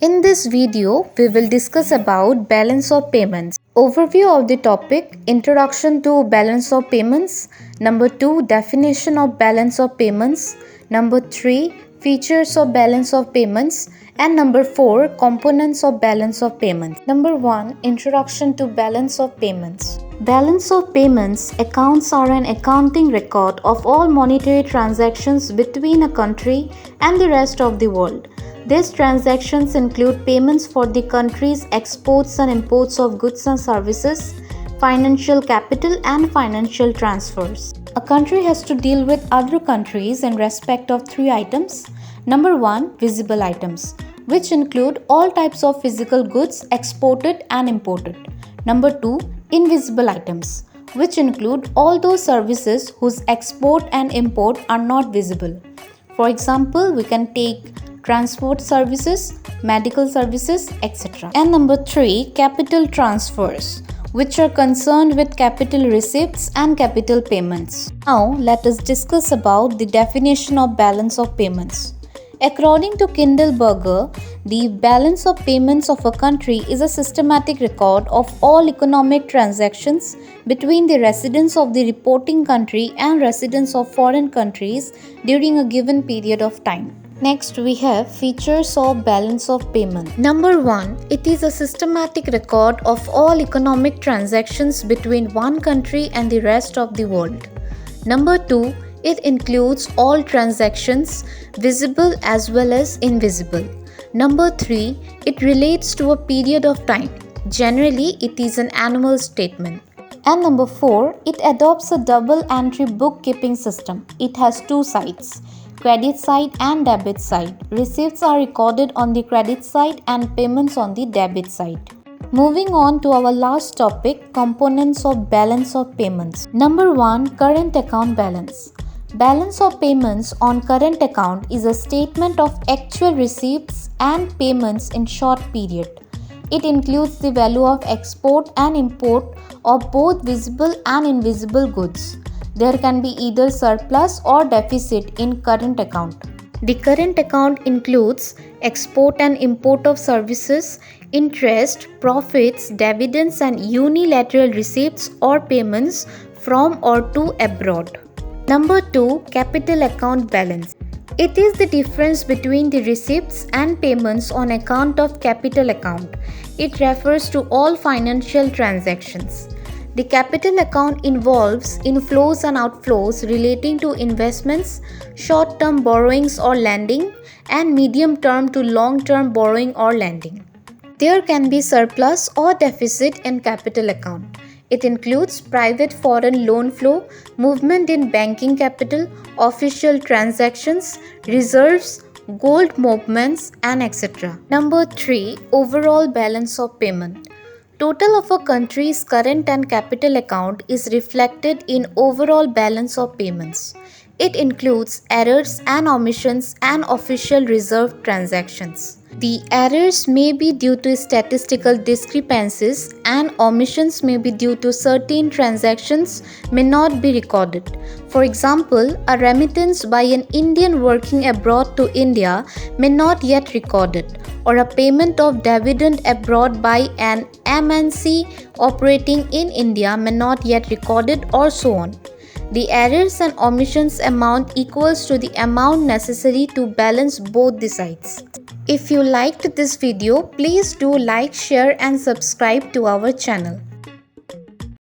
In this video, we will discuss about balance of payments. Overview of the topic, introduction to balance of payments. Number 2, definition of balance of payments. Number 3, features of balance of payments. And number 4, components of balance of payments. Number 1, introduction to balance of payments. Balance of payments accounts are an accounting record of all monetary transactions between a country and the rest of the world. These transactions include payments for the country's exports and imports of goods and services, financial capital, and financial transfers. A country has to deal with other countries in respect of 3 items. Number 1, visible items, which include all types of physical goods exported and imported. Number 2, invisible items, which include all those services whose export and import are not visible. For example, we can take transport services, medical services, etc. And number 3, capital transfers, which are concerned with capital receipts and capital payments. Now, let us discuss about the definition of balance of payments. According to Kindleberger, the balance of payments of a country is a systematic record of all economic transactions between the residents of the reporting country and residents of foreign countries during a given period of time. Next, we have features of balance of payment. Number 1, it is a systematic record of all economic transactions between one country and the rest of the world. Number 2, it includes all transactions, visible as well as invisible. Number 3, it relates to a period of time. Generally, it is an annual statement. And number 4, it adopts a double entry bookkeeping system. It has 2 sides, credit side and debit side. Receipts are recorded on the credit side and payments on the debit side. Moving on to our last topic, components of balance of payments. Number 1, current account balance. Balance of payments on current account is a statement of actual receipts and payments in short period. It includes the value of export and import of both visible and invisible goods. There can be either surplus or deficit in current account. The current account includes export and import of services, interest, profits, dividends, and unilateral receipts or payments from or to abroad. Number 2, capital account balance. It is the difference between the receipts and payments on account of capital account. It refers to all financial transactions. The capital account involves inflows and outflows relating to investments, short-term borrowings or lending, and medium-term to long-term borrowing or lending. There can be surplus or deficit in capital account. It includes private foreign loan flow, movement in banking capital, official transactions, reserves, gold movements, and etc. Number 3, overall balance of payment. Total of a country's current and capital account is reflected in overall balance of payments. It includes errors and omissions and official reserve transactions. The errors may be due to statistical discrepancies and omissions may be due to certain transactions may not be recorded. For example, a remittance by an Indian working abroad to India may not yet recorded, or a payment of dividend abroad by an MNC operating in India may not yet recorded, or so on. The errors and omissions amount equals to the amount necessary to balance both the sides. If you liked this video, please do like, share and subscribe to our channel.